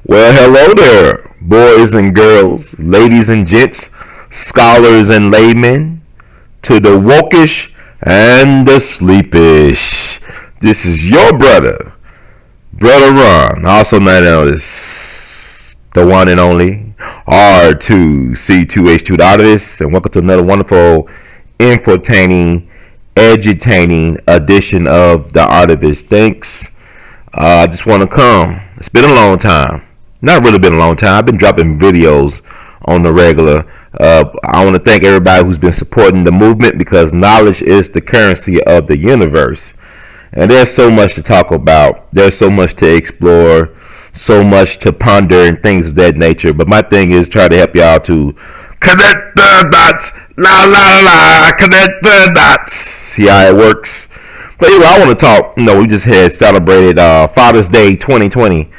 Well, hello there, boys and girls, ladies and gents, scholars and laymen, to the wokish and the sleepish. This is your Brother Ron, also known as the one and only R2C2H2 the artist, and welcome to another wonderful, infotaining, edutaining edition of the Art of His Thinks. I just want to come. It's been a long time. Not really been a long time. I've been dropping videos on the regular. I want to thank everybody who's been supporting the movement because knowledge is the currency of the universe. And there's so much to talk about. There's so much to explore, so much to ponder and things of that nature. But my thing is try to help y'all to connect the dots. Connect the dots. See how it works. But anyway, I want to talk. We just had celebrated Father's Day 2020.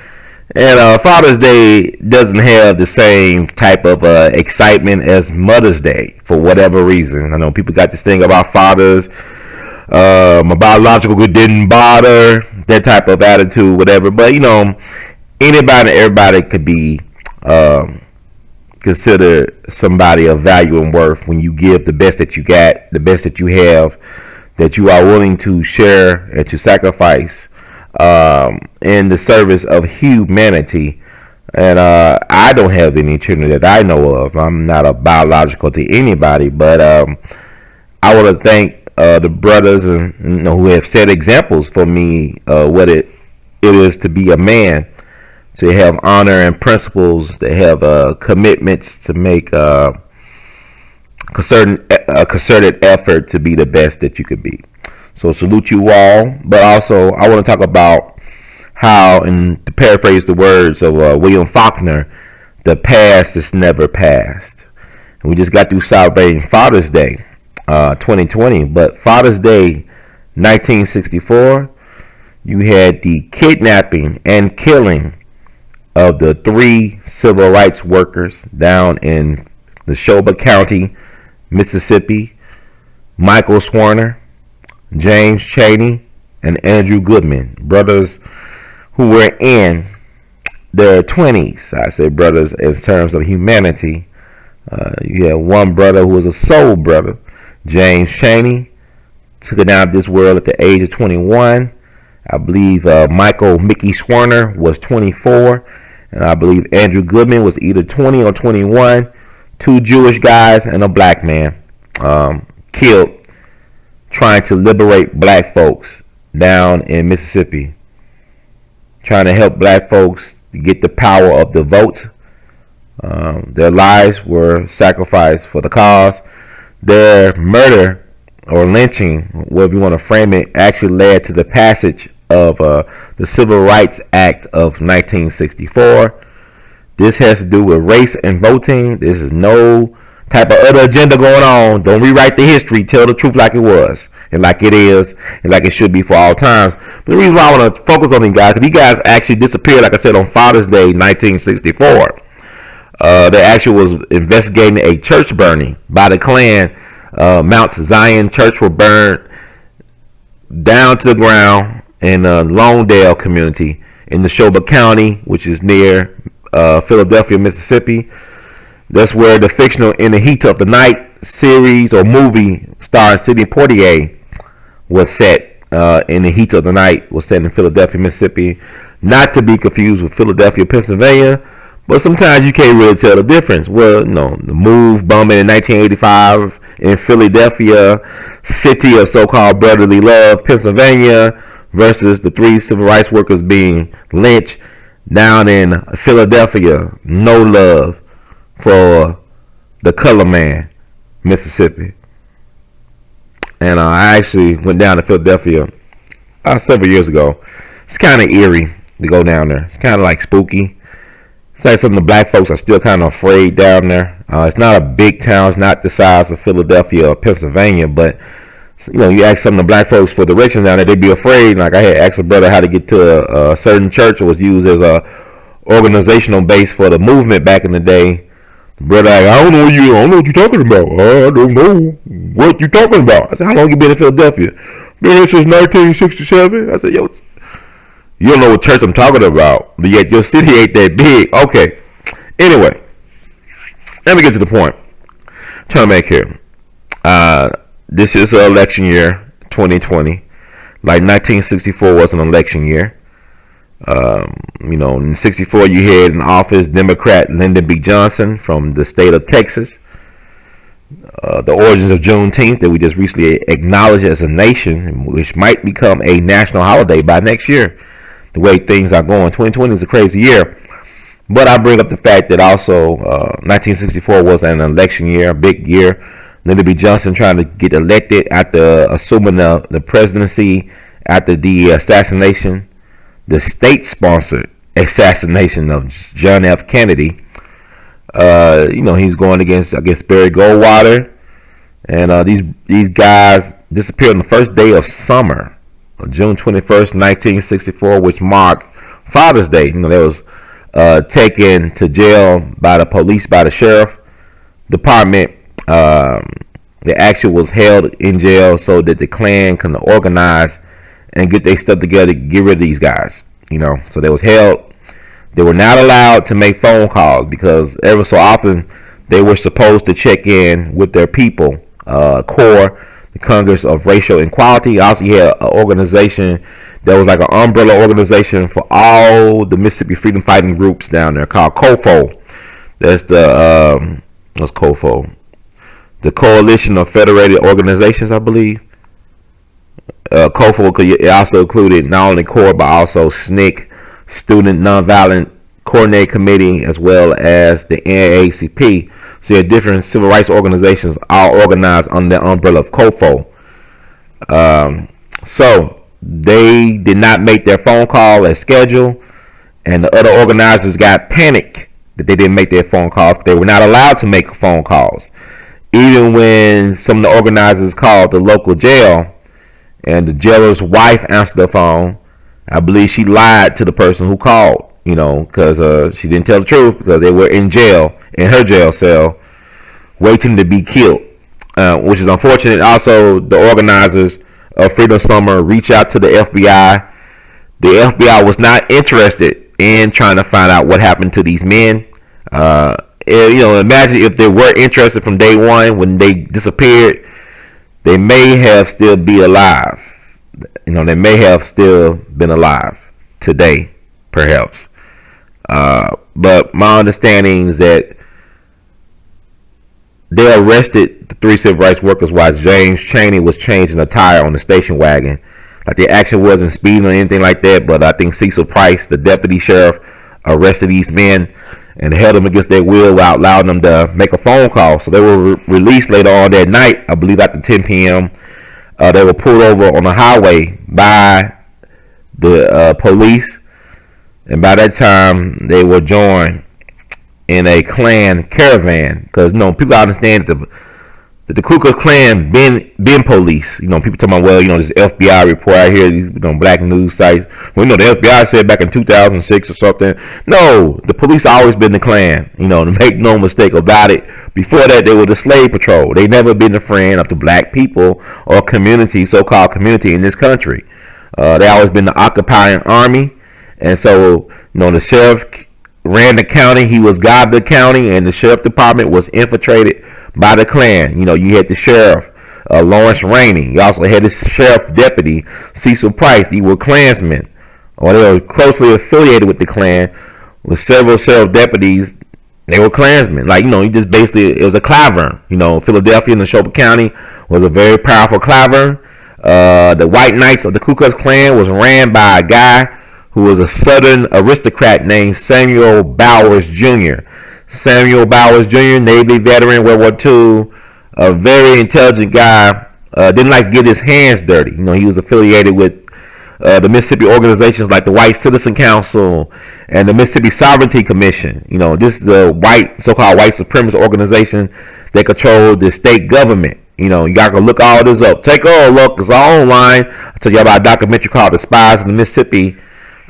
And Father's Day doesn't have the same type of excitement as Mother's Day for whatever reason. I know people got this thing about fathers. My biological good didn't bother, that type of attitude, whatever. But, anybody and everybody could be considered somebody of value and worth when you give the best that you got, the best that you have, that you are willing to share and to sacrifice in the service of humanity. And I don't have any children that I know of. I'm not a biological to anybody, but I want to thank the brothers who have set examples for me what it is to be a man, to have honor and principles, to have commitments, to make a concerted effort to be the best that you could be. So salute you all, but also I want to talk about how, and to paraphrase the words of William Faulkner, the past is never past. And we just got through celebrating Father's Day 2020, but Father's Day 1964, you had the kidnapping and killing of the 3 civil rights workers down in Neshoba County, Mississippi, Michael Swarner, James Chaney, and Andrew Goodman, brothers who were in their 20s. I say brothers in terms of humanity. You have one brother who was a soul brother, James Chaney, took it out of this world at the age of 21. I believe Michael Mickey Swarner was 24, and I believe Andrew Goodman was either 20 or 21. 2 Jewish guys and a black man killed trying to liberate black folks down in Mississippi, trying to help black folks get the power of the vote. Their lives were sacrificed for the cause. Their murder or lynching, whatever you want to frame it, actually led to the passage of the Civil Rights Act of 1964. This has to do with race and voting. This is no type of other agenda going on. Don't rewrite the history. Tell the truth like it was and like it is and like it should be for all times. But the reason why I want to focus on these guys, because these guys actually disappeared, like I said, on Father's Day 1964. They actually was investigating a church burning by the Klan. Mount Zion Church were burned down to the ground in Longdale community in Neshoba County, which is near Philadelphia, Mississippi. That's where the fictional In the Heat of the Night series or movie starring Sidney Poitier was set. In the Heat of the Night was set in Philadelphia, Mississippi, not to be confused with Philadelphia, Pennsylvania. But sometimes you can't really tell the difference. Well, the move bombing in 1985 in Philadelphia, city of so-called brotherly love, Pennsylvania, versus the 3 civil rights workers being lynched down in Philadelphia. No love for the color man, Mississippi. And I actually went down to Philadelphia several years ago. It's kind of eerie to go down there. It's kind of like spooky. It's like some of the black folks are still kind of afraid down there. It's not a big town. It's not the size of Philadelphia or Pennsylvania, but you ask some of the black folks for directions down there, they'd be afraid. Like I had asked a brother how to get to a certain church that was used as a organizational base for the movement back in the day. Brother, I don't know what you're talking about. I don't know what you're talking about. I said, how long you been in Philadelphia? Been here since 1967. I said, You don't know what church I'm talking about, but yet your city ain't that big. Okay. Anyway, let me get to the point I'm trying to make here. This is an election year, 2020. Like 1964 was an election year. In 64 you had in office Democrat Lyndon B. Johnson from the state of Texas. The origins of Juneteenth that we just recently acknowledged as a nation, which might become a national holiday by next year. The way things are going, 2020 is a crazy year. But I bring up the fact that also 1964 was an election year, a big year. Lyndon B. Johnson trying to get elected after assuming the presidency after the assassination, the state-sponsored assassination of John F. Kennedy. He's going against, I guess, Barry Goldwater. And these guys disappeared on the first day of summer, June 21st, 1964, which marked Father's Day. They was taken to jail by the police, by the sheriff department. The action was held in jail so that the Klan can organize and get their stuff together to get rid of these guys. So they was held. They were not allowed to make phone calls because ever so often they were supposed to check in with their people. CORE, the Congress of Racial Equality. Also, you had an organization that was like an umbrella organization for all the Mississippi freedom fighting groups down there called COFO. That's the what's COFO? The Coalition of Federated Organizations, I believe. COFO, it also included not only CORE but also SNCC, Student Nonviolent Coordinating Committee, as well as the NAACP. So you had different civil rights organizations all organized under the umbrella of COFO. So they did not make their phone call as scheduled, and the other organizers got panicked that they didn't make their phone calls. They were not allowed to make phone calls. Even when some of the organizers called the local jail and the jailer's wife answered the phone, I believe she lied to the person who called, because she didn't tell the truth because they were in jail, in her jail cell, waiting to be killed, which is unfortunate. Also, the organizers of Freedom Summer reached out to the FBI. The FBI was not interested in trying to find out what happened to these men. Imagine if they were interested from day one when they disappeared, they may have still be alive. They may have still been alive today, perhaps. But my understanding is that they arrested the 3 civil rights workers while James Chaney was changing a tire on the station wagon. Like the action wasn't speeding or anything like that, but I think Cecil Price, the deputy sheriff, arrested these men and held them against their will without allowing them to make a phone call. So they were released later on that night, I believe after 10 p.m. They were pulled over on the highway by the police, and by that time they were joined in a Klan caravan. Because people understand that the Ku Klux Klan been police. People talking about, this FBI report out here, these black news sites. The FBI said back in 2006 or something. No, the police always been the Klan. To make no mistake about it. Before that, they were the slave patrol. They never been a friend of the black people or community, so-called community in this country. They always been the occupying army, and so the sheriff ran the county. He was God of the county, and the sheriff department was infiltrated by the Klan. You had the sheriff, Lawrence Rainey. You also had the sheriff deputy, Cecil Price. These were Klansmen, or they were closely affiliated with the Klan. With several sheriff deputies, they were Klansmen. You just basically, it was a clavern. Philadelphia and Neshoba County was a very powerful clavern. The White Knights of the Ku Klux Klan was ran by a guy who was a Southern aristocrat named Samuel Bowers Jr. Samuel Bowers Jr., Navy veteran, World War II, a very intelligent guy, didn't like to get his hands dirty. He was affiliated with the Mississippi organizations like the White Citizen Council and the Mississippi Sovereignty Commission. This is the so-called white supremacist organization that controlled the state government. You got to look all this up. Take a look. It's all online. I'll tell you about a documentary called The Spies of the Mississippi.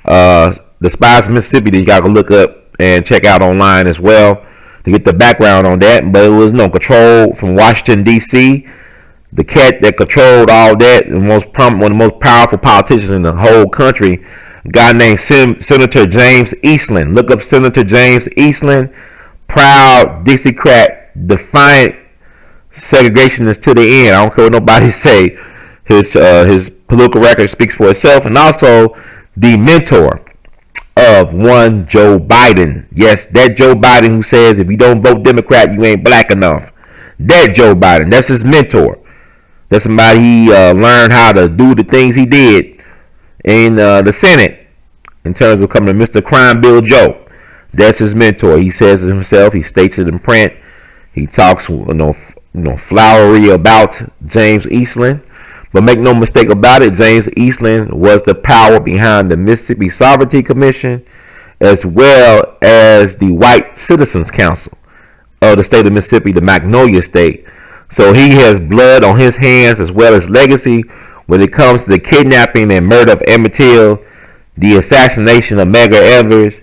The Spies of Mississippi that you got to look up and check out online as well to get the background on that. But it was control from Washington, D.C. The cat that controlled all that, one of the most powerful politicians in the whole country, A guy named Senator James Eastland. Look up Senator James Eastland. Proud Dixiecrat, defiant segregationist to the end. I don't care what nobody say. His political record speaks for itself. And also the mentor of one Joe Biden. Yes, that Joe Biden who says if you don't vote Democrat, you ain't black enough. That Joe Biden. That's his mentor. That's somebody he learned how to do the things he did in the Senate in terms of becoming Mr. Crime Bill Joe. That's his mentor. He says it himself. He states it in print. He talks, flowery about James Eastland. But make no mistake about it, James Eastland was the power behind the Mississippi Sovereignty Commission, as well as the White Citizens Council of the state of Mississippi, the Magnolia State. So he has blood on his hands as well as legacy when it comes to the kidnapping and murder of Emmett Till, the assassination of Medgar Evers,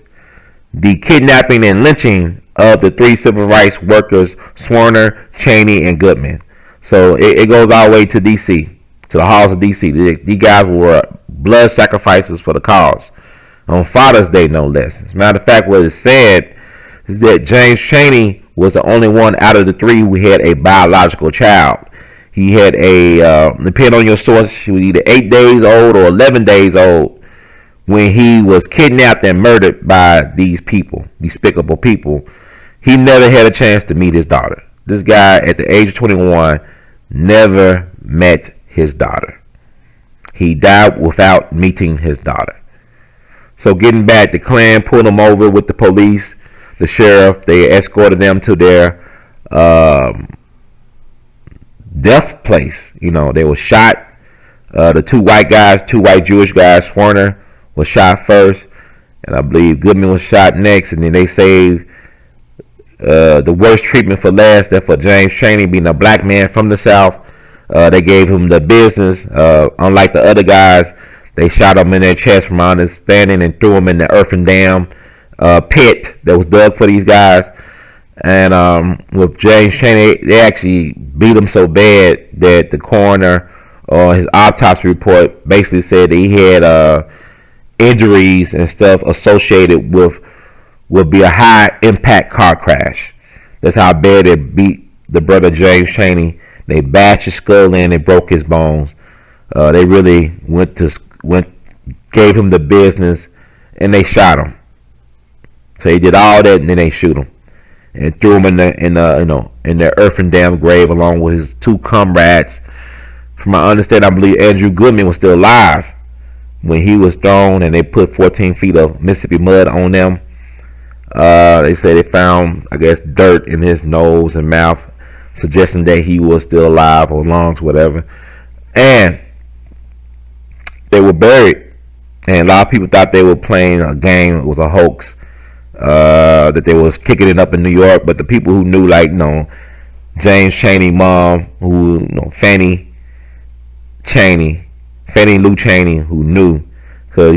the kidnapping and lynching of the 3 civil rights workers, Swerner, Cheney, and Goodman. So it goes all the way to D.C., to the halls of D.C. These guys were blood sacrifices for the cause on Father's Day, no less. As a matter of fact, what is said is that James Cheney was the only one out of the 3 who had a biological child. He had depending on your source, he was either 8 days old or 11 days old when he was kidnapped and murdered by these people, despicable people. He never had a chance to meet his daughter. This guy, at the age of 21, never met his daughter. He died without meeting his daughter. So getting back, the Klan pulled him over with the police, the sheriff. They escorted them to their death place. They were shot. The 2 white Jewish guys, Swerner was shot first, and I believe Goodman was shot next, and then they saved the worst treatment for last, that for James Cheney, being a black man from the South. They gave him the business. Unlike the other guys, they shot him in their chest from my understanding and threw him in the earthen dam pit that was dug for these guys. And with James Cheney, they actually beat him so bad that the coroner, his autopsy report, basically said that he had injuries and stuff associated with would be a high impact car crash. That's how bad they beat the brother James Cheney. They bashed his skull in and broke his bones. They really gave him the business, and they shot him. So he did all that, and then they shoot him and threw him in the earthen dam grave along with his 2 comrades. From my understanding, I believe Andrew Goodman was still alive when he was thrown, and they put 14 feet of Mississippi mud on them. They say they found, I guess, dirt in his nose and mouth, suggesting that he was still alive, or lungs, whatever. And they were buried. And a lot of people thought they were playing a game. It was a hoax. That they was kicking it up in New York. But the people who knew, James Cheney mom, Fannie Lou Cheney, who knew. Because,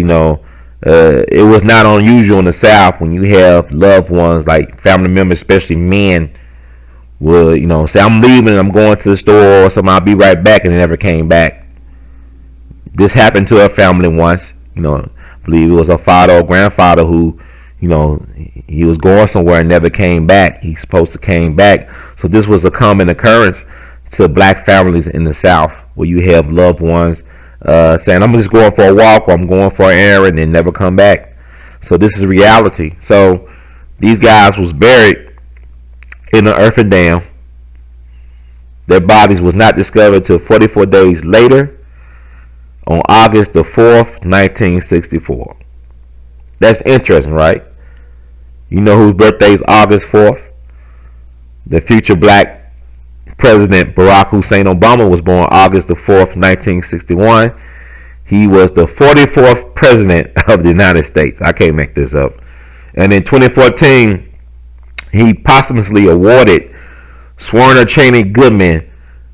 it was not unusual in the South when you have loved ones, like family members, especially men, would, say, I'm leaving, I'm going to the store or something, I'll be right back, and they never came back. This happened to her family once. I believe it was her father or grandfather who, he was going somewhere and never came back. He's supposed to came back. So this was a common occurrence to black families in the South, where you have loved ones saying, I'm just going for a walk, or I'm going for an errand, and never come back. So this is reality. So these guys was buried in an earthen dam. Their bodies was not discovered till 44 days later, on August the 4th, 1964. That's interesting, right? You know whose birthday is August 4th? The future black president Barack Hussein Obama was born August the 4th, 1961. He was the 44th president of the United States. I can't make this up. And in 2014, he posthumously awarded Swerner Cheney Goodman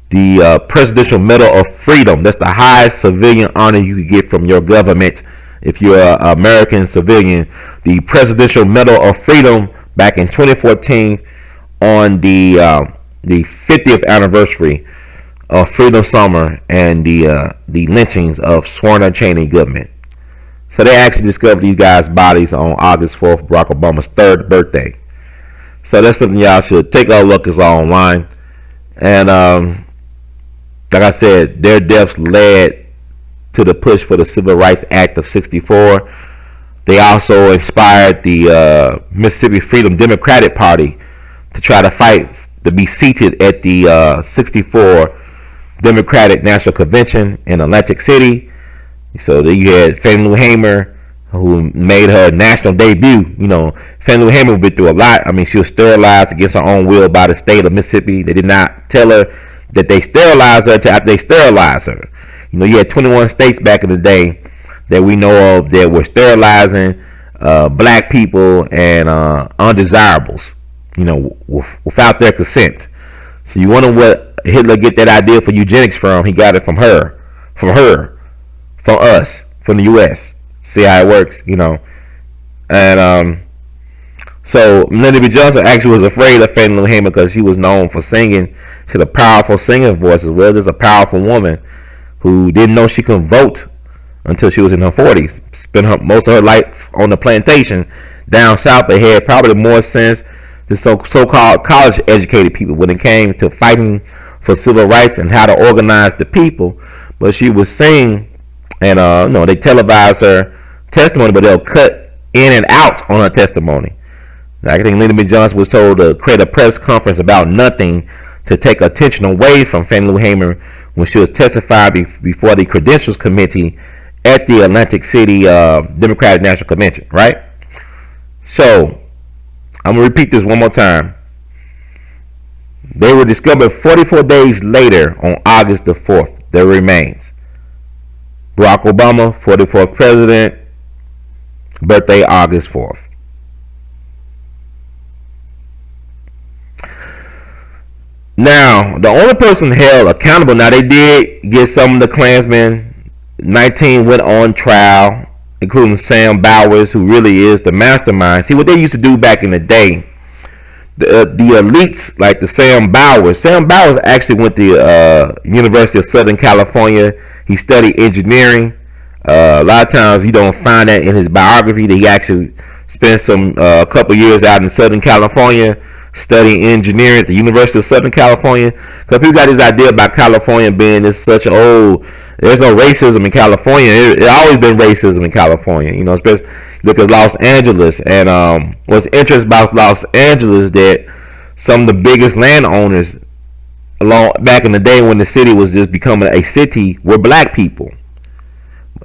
the Presidential Medal of Freedom. That's the highest civilian honor you could get from your government if you're an American civilian. The Presidential Medal of Freedom back in 2014 on the 50th anniversary of Freedom Summer and the lynchings of Swerner Cheney Goodman. So they actually discovered these guys' bodies on August 4th, Barack Obama's 3rd birthday. So that's something y'all should take a look. It's all online. And like I said, their deaths led to the push for the Civil Rights Act of 64. They also inspired the Mississippi Freedom Democratic Party to try to fight to be seated at the 64 Democratic National Convention in Atlantic City. So then you had Fannie Lou Hamer, who made her national debut. You know, Fannie Lou Hamer been through a lot. I mean, she was sterilized against her own will by the state of Mississippi. They did not tell her that they sterilized her until after they sterilized her. You know, you had 21 states back in the day that we know of that were sterilizing black people and undesirables, you know, without their consent. So you wonder what Hitler get that idea for eugenics from? He got it from her, from us, from the U.S. See how it works, you know. And so Lyndon B. Johnson actually was afraid of Fannie Lou Hamer because she was known for singing. She had a powerful singing voice as well. There's a powerful woman who didn't know she could vote until she was in her 40s. Spent most of her life on the plantation down south, but had probably more sense than so-called college-educated people when it came to fighting for civil rights and how to organize the people. But she would sing, and they televised her testimony, but they'll cut in and out on her testimony. I think Lyndon B. Johnson was told to create a press conference about nothing to take attention away from Fannie Lou Hamer when she was testifying before the Credentials Committee at the Atlantic City Democratic National Convention, right? So, I'm going to repeat this one more time. They were discovered 44 days later on August the 4th, their remains. Barack Obama, 44th president, birthday August 4th. Now, the only person held accountable, now they did get some of the Klansmen. 19 went on trial, including Sam Bowers, who really is the mastermind. See, what they used to do back in the day, the elites like the Sam Bowers actually went to University of Southern California. He studied engineering. A lot of times you don't find that in his biography that he actually spent a couple years out in Southern California studying engineering at the University of Southern California. Because people got this idea about California being this such an old, there's no racism in California. There's always been racism in California, you know, especially look at Los Angeles. And what's interesting about Los Angeles that some of the biggest landowners back in the day when the city was just becoming a city were black people.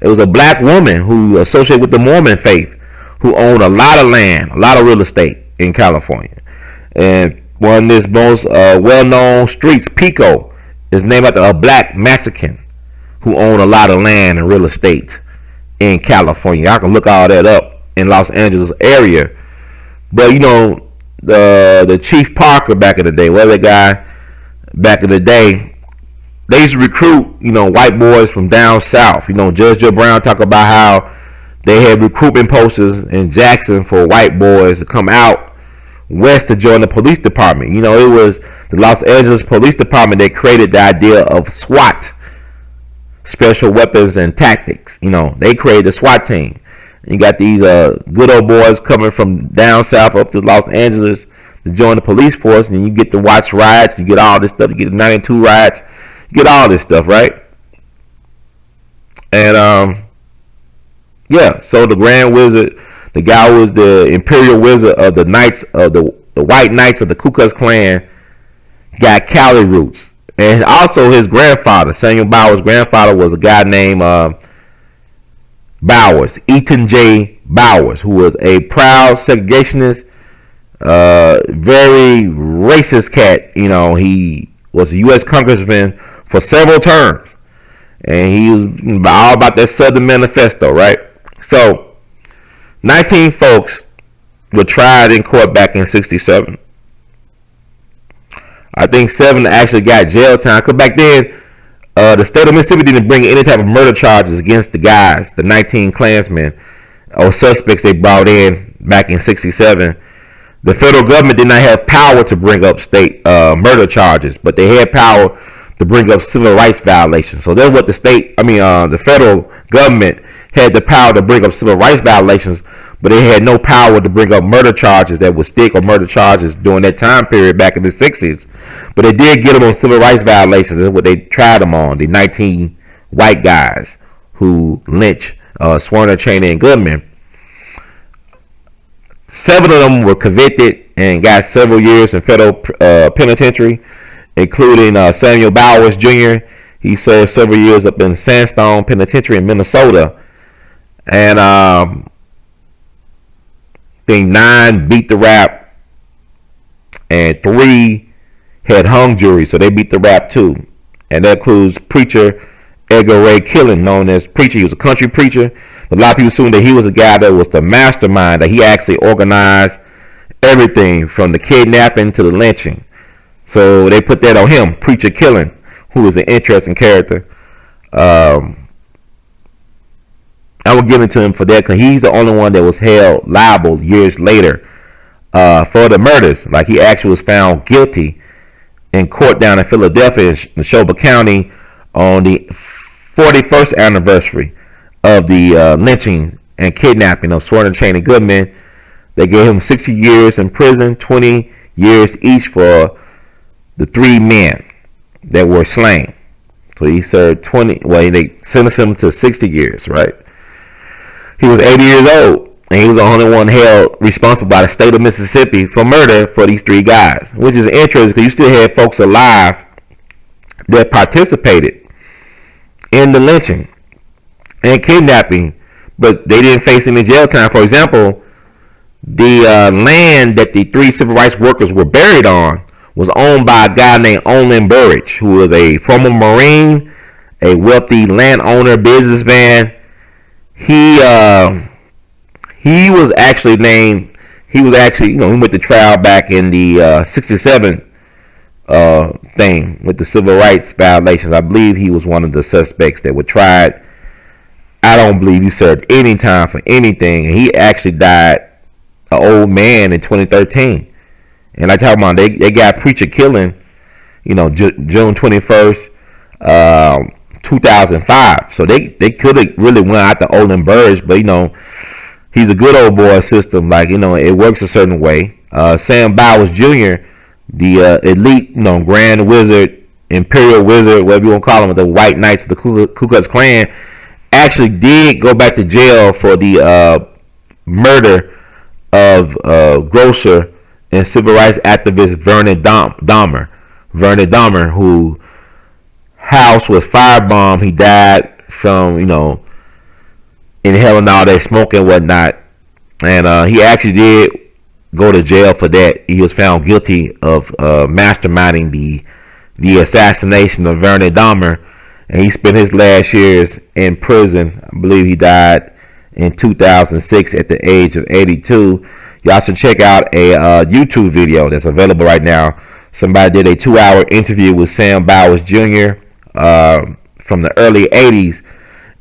It was a black woman who associated with the Mormon faith who owned a lot of land, a lot of real estate in California. And one of his most well-known streets, Pico, is named after a black Mexican who owned a lot of land and real estate in California. I can look all that up in Los Angeles area. But you know, the Chief Parker back in the day, well, that guy back in the day, they used to recruit, you know, white boys from down south. You know, Judge Joe Brown talked about how they had recruitment posters in Jackson for white boys to come out west to join the police department. You know, it was the Los Angeles Police Department that created the idea of SWAT, Special Weapons and Tactics. You know, they created the SWAT team. You got these good old boys coming from down south up to Los Angeles to join the police force, and you get to watch riots, you get all this stuff, you get the 92 riots, you get all this stuff, right? And yeah, so the Grand Wizard, the guy who was the Imperial Wizard of the Knights of the White Knights of the Ku Klux Klan, got Cali roots. And also his grandfather, Samuel Bowers' grandfather, was a guy named Bowers, Eaton J. Bowers, who was a proud segregationist, very racist cat. You know, he was a U.S. congressman for several terms, and he was all about that Southern Manifesto, right? So 19 folks were tried in court back in 67. I think 7 actually got jail time. Because back then, the state of Mississippi didn't bring any type of murder charges against the guys, the 19 Klansmen or suspects they brought in back in 67. The federal government did not have power to bring up state murder charges, but they had power to bring up civil rights violations. So that's what the federal government had the power to bring up civil rights violations, but they had no power to bring up murder charges that would stick, or murder charges during that time period back in the 60s. But they did get them on civil rights violations. That's what they tried them on. The 19 white guys who lynched Swerner, Cheney, and Goodman. 7 of them were convicted and got several years in federal penitentiary, including Samuel Bowers Jr. He served several years up in Sandstone Penitentiary in Minnesota. And I think 9 beat the rap, and 3 had hung juries, so they beat the rap too. And that includes preacher Edgar Ray Killen, known as Preacher. He was a country preacher. But a lot of people assume that he was the guy that was the mastermind, that he actually organized everything from the kidnapping to the lynching. So they put that on him, Preacher Killen, who is an interesting character. I will give it to him for that, because he's the only one that was held liable years later for the murders. Like, he actually was found guilty in court down in Philadelphia, in Neshoba County, on the 41st anniversary of the lynching and kidnapping of Swerner, Cheney, and Goodman. They gave him 60 years in prison, 20 years each for the 3 men that were slain. So he served 20. Well, they sentenced him to 60 years, right? He was 80 years old, and he was the only one held responsible by the state of Mississippi for murder for these 3 guys, which is interesting because you still had folks alive that participated in the lynching and kidnapping, but they didn't face any jail time. For example, the land that the 3 civil rights workers were buried on was owned by a guy named A.L.L Burridge, who was a former Marine, a wealthy landowner, businessman. He was actually named. He went to trial back in the 67 thing with the civil rights violations. I believe he was one of the suspects that were tried. I don't believe he served any time for anything. He actually died an old man in 2013. And I talk about they got Preacher Killen, June 21st, 2005. So they could have really went out to A.L.L Burridge, but he's a good old boy system. Like, it works a certain way. Sam Bowers Jr., the elite, Grand Wizard, Imperial Wizard, whatever you want to call him, the White Knights of the Ku Klux Klan, actually did go back to jail for the murder of grocer and civil rights activist Vernon Dahmer. Vernon Dahmer, who house was firebombed. He died from, inhaling all that smoke and whatnot. And he actually did go to jail for that. He was found guilty of masterminding the assassination of Vernon Dahmer. And he spent his last years in prison. I believe he died in 2006 at the age of 82. Y'all should check out a YouTube video that's available right now. Somebody did a 2-hour interview with Sam Bowers Jr. From the early 80s.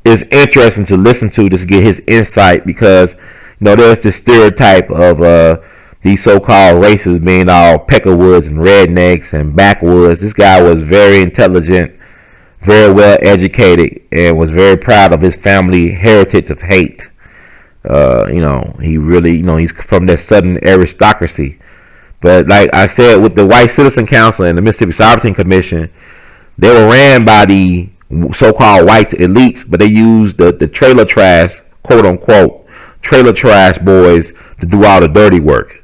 It's interesting to listen to, just get his insight, because there's this stereotype of these so-called races being all peckerwoods and rednecks and backwoods. This guy was very intelligent, very well educated, and was very proud of his family heritage of hate. He really, he's from that Southern aristocracy. But like I said, with the White Citizen Council and the Mississippi Sovereignty Commission, they were ran by the so-called white elites, but they used the trailer trash, quote unquote, trailer trash boys to do all the dirty work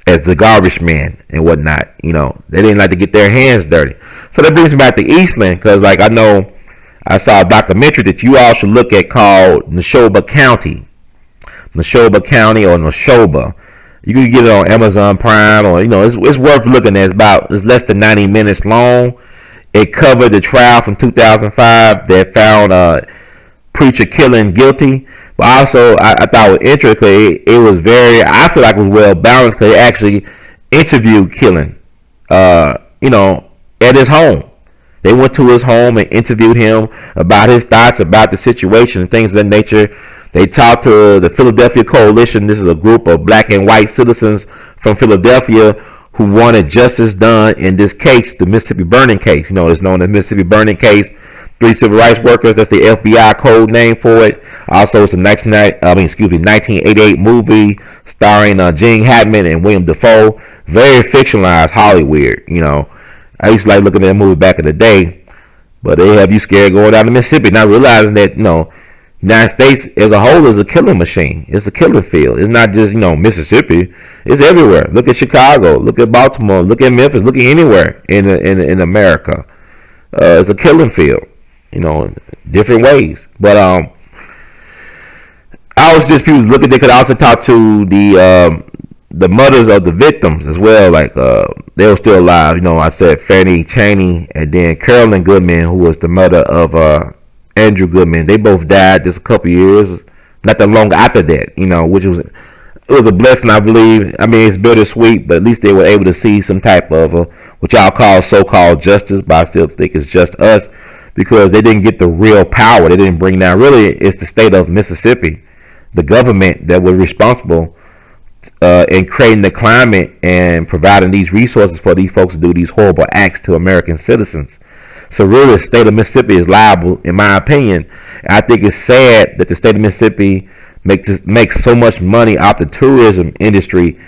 as the garbage men and whatnot. They didn't like to get their hands dirty. So that brings me back to Eastland, because like I saw a documentary that you all should look at called Neshoba County. Neshoba County, or Neshoba. You can get it on Amazon Prime, or it's worth looking at. It's less than 90 minutes long. It covered the trial from 2005 that found Preacher Killen guilty. But also, I thought it was interesting. It was I feel like it was well balanced, because it actually interviewed Killen, at his home. They went to his home and interviewed him about his thoughts about the situation and things of that nature. They talked to the Philadelphia Coalition. This is a group of black and white citizens from Philadelphia who wanted justice done in this case, the Mississippi burning case. It's known as Mississippi burning case. 3 civil rights workers. That's the FBI code name for it. Also, it's a 1988 movie starring Gene Hackman and William Dafoe. Very fictionalized Hollywood. I used to like looking at that movie back in the day, but they have you scared going down to Mississippi, not realizing that United States as a whole is a killing machine. It's a killing field. It's not just Mississippi. It's everywhere. Look at Chicago. Look at Baltimore. Look at Memphis. Look at anywhere in America. It's a killing field. Different ways. But I was just people looking. They could also talk to the mothers of the victims as well. Like they were still alive. I said Fannie Chaney and then Carolyn Goodman, who was the mother of Andrew Goodman. They both died just a couple years, not that long after that. Which was a blessing, I believe. I mean, it's bittersweet, but at least they were able to see some type of what y'all call so-called justice. But I still think it's just us, because they didn't get the real power. They didn't bring down. Really, it's the state of Mississippi, the government that was responsible in creating the climate and providing these resources for these folks to do these horrible acts to American citizens. So really, the state of Mississippi is liable, in my opinion. I think it's sad that the state of Mississippi makes so much money off the tourism industry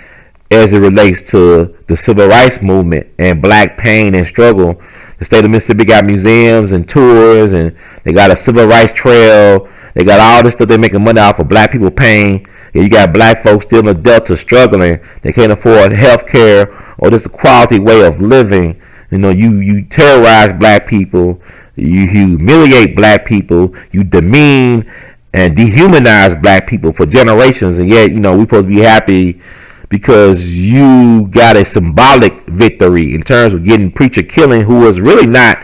as it relates to the civil rights movement and black pain and struggle. The state of Mississippi got museums and tours, and they got a civil rights trail. They got all this stuff. They're making money off of black people pain. And you got black folks still in the Delta struggling. They can't afford health care or just a quality way of living. You terrorize black people. You humiliate black people. You demean and dehumanize black people for generations. And yet, we're supposed to be happy because you got a symbolic victory in terms of getting Preacher Killing, who was really not.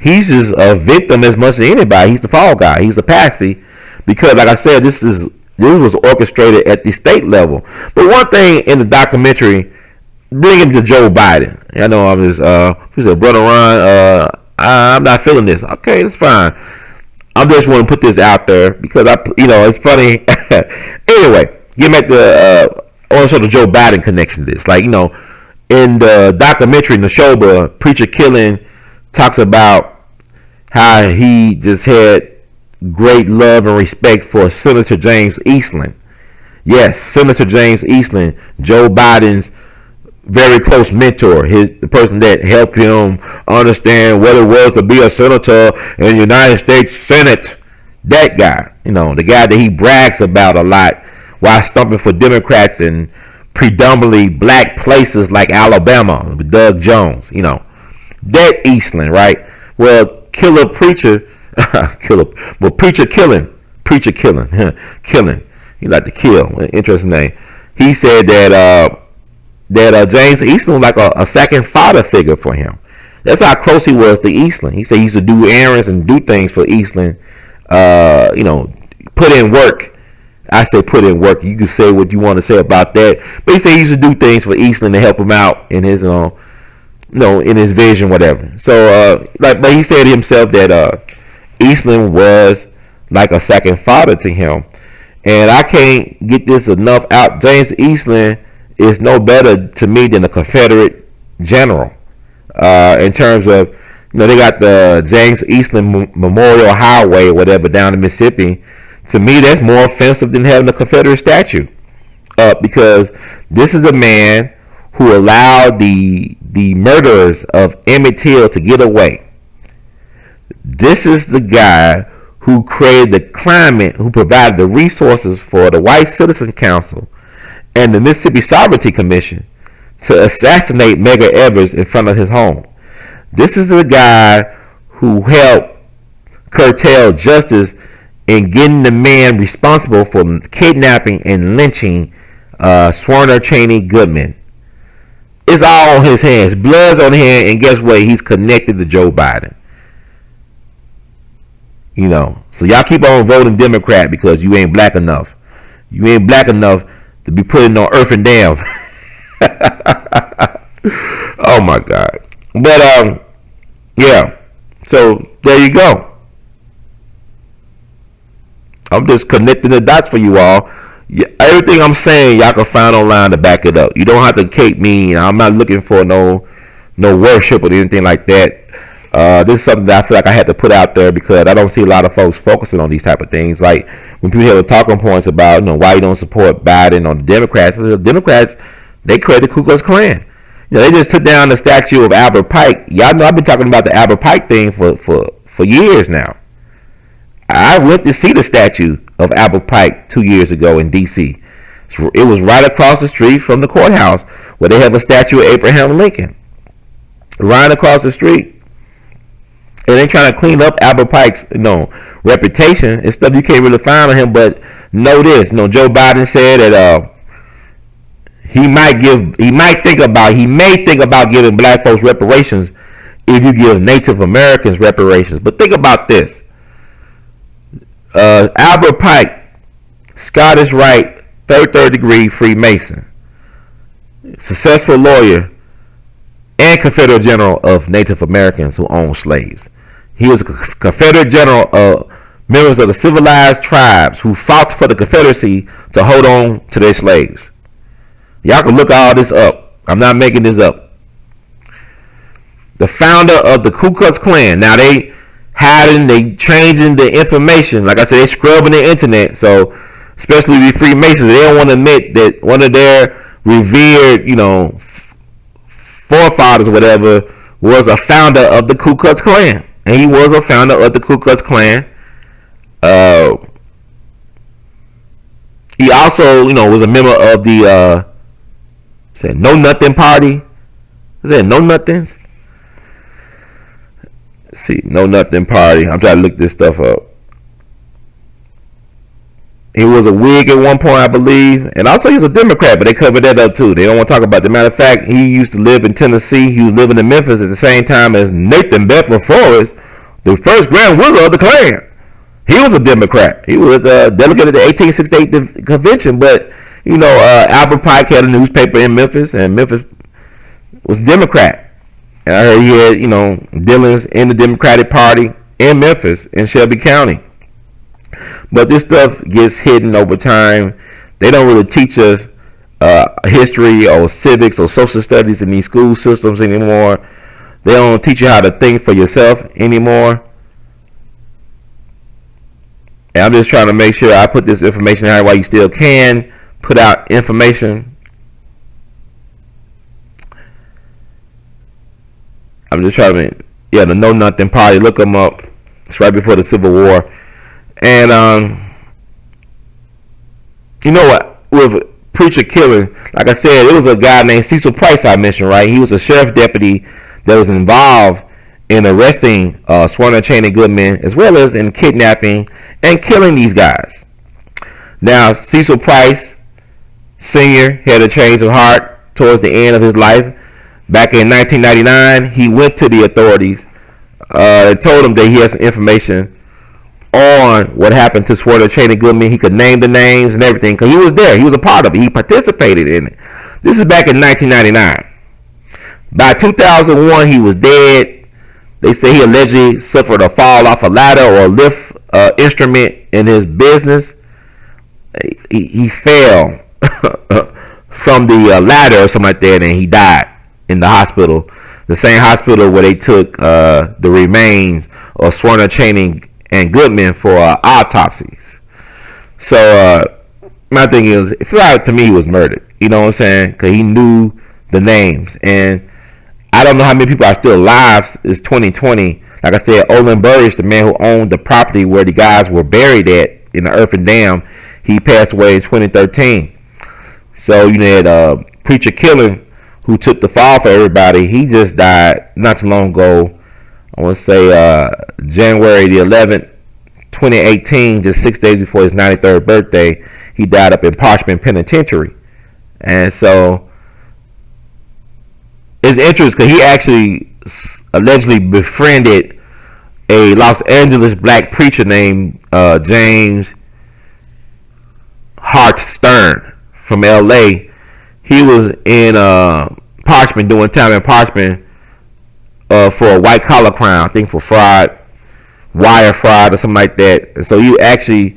He's just a victim as much as anybody. He's the fall guy. He's a patsy. Because, like I said, this was orchestrated at the state level. But one thing in the documentary, bring him to Joe Biden. I know I'm just, he said, Brother Ron, I'm not feeling this. Okay, that's fine. I just want to put this out there because it's funny. Anyway, get back to, I want to show the Joe Biden connection to this. Like, in the documentary, in the show, Preacher Killing talks about how he just had great love and respect for Senator James Eastland. Yes, Senator James Eastland, Joe Biden's very close mentor, the person that helped him understand what it was to be a senator in the United States Senate. That guy, the guy that he brags about a lot while stumping for Democrats in predominantly black places like Alabama, Doug Jones, that Eastland, right? Well, Preacher Killing. He like to kill. Interesting name. He said that James Eastland was like a second father figure for him. That's how close he was to Eastland. He said he used to do errands and do things for Eastland. Put in work. I say put in work. You can say what you want to say about that. But he said he used to do things for Eastland to help him out in his in his vision, whatever. So but he said himself that Eastland was like a second father to him. And I can't get this enough out. James Eastland is no better to me than a Confederate general. In terms of, they got the James Eastland Memorial Highway or whatever down in Mississippi. To me, that's more offensive than having a Confederate statue. Because this is a man who allowed the murderers of Emmett Till to get away. This is the guy who created the climate, who provided the resources for the White Citizen Council and the Mississippi Sovereignty Commission to assassinate Medgar Evers in front of his home. This is the guy who helped curtail justice in getting the man responsible for kidnapping and lynching Swerner Cheney Goodman. It's all on his hands. Blood's on his hand, and guess what? He's connected to Joe Biden. So y'all keep on voting Democrat because you ain't black enough. You ain't black enough to be putting on earth and damn. Oh my God. But yeah. So there you go. I'm just connecting the dots for you all. Yeah, everything I'm saying, y'all can find online to back it up. You don't have to cape me. I'm not looking for no worship or anything like that. This is something that I feel like I had to put out there because I don't see a lot of folks focusing on these type of things. Like when people have talking points about why you don't support Biden or the Democrats. The Democrats, they created the Ku Klux Klan. They just took down the statue of Albert Pike. Y'all know I've been talking about the Albert Pike thing for years now. I went to see the statue of Albert Pike 2 years ago in D.C. It was right across the street from the courthouse where they have a statue of Abraham Lincoln. Right across the street. And they trying to clean up Albert Pike's reputation and stuff you can't really find on him. But know this, Joe Biden said that he may think about giving black folks reparations if you give Native Americans reparations. But think about this. Albert Pike, Scottish Rite, third degree Freemason, successful lawyer, and Confederate General of Native Americans who owned slaves. He was a Confederate General of members of the civilized tribes who fought for the Confederacy to hold on to their slaves. Y'all can look all this up. I'm not making this up. The founder of the Ku Klux Klan. Now they changing the information. Like I said, they scrubbing the internet. So especially the Freemasons, they don't want to admit that one of their revered, forefathers or whatever was a founder of the Ku Klux Klan. And he was a founder of the Ku Klux Klan. He also, was a member of the Know Nothing Party. Is that Know Nothings? Let's see, Know Nothing Party. I'm trying to look this stuff up. He was a Whig at one point, I believe. And also he was a Democrat, but they covered that up too. They don't want to talk about it. Matter of fact, he used to live in Tennessee. He was living in Memphis at the same time as Nathan Bedford Forrest, the first Grand Wizard of the Klan. He was a Democrat. He was a delegate at the 1868 convention. But, Albert Pike had a newspaper in Memphis, and Memphis was Democrat. And I heard he had, dealings in the Democratic Party in Memphis, in Shelby County. But this stuff gets hidden over time. They don't really teach us history or civics or social studies in these school systems anymore. They don't teach you how to think for yourself anymore. And I'm just trying to make sure I put this information out while you still can put out information. I'm just trying to, the Know Nothing Party. Look them up. It's right before the Civil War. And you know what? With preacher killing, like I said, it was a guy named Cecil Price I mentioned, right? He was a sheriff deputy that was involved in arresting Swarner Cheney Goodman, as well as in kidnapping and killing these guys. Now, Cecil Price Sr. had a change of heart towards the end of his life. Back in 1999, he went to the authorities and told them that he had some information on what happened to Swarner Cheney Goodman. He could name the names and everything because he was there. He was a part of it. He participated in it. This is back in 1999. By 2001, he was dead. They say he allegedly suffered a fall off a ladder or a lift instrument in his business. He fell from the ladder or something like that, and he died in the hospital. The same hospital where they took the remains of Swarner Cheney and Goodman for autopsies. So my thing is, it felt like to me he was murdered. You know what I'm saying? Because he knew the names. And I don't know how many people are still alive. It's 2020. Like I said, Olin Burris, the man who owned the property where the guys were buried at in the earthen dam, he passed away in 2013. So you had Preacher Killing, who took the fall for everybody. He just died not too long ago. I want to say January the 11th, 2018, just 6 days before his 93rd birthday. He died up in Parchman Penitentiary. And so it's interesting because he actually allegedly befriended a Los Angeles black preacher named James Hart Stern from L.A. He was in Parchman, doing time in Parchman for a white collar crime, I think for fraud, wire fraud or something like that. And so he actually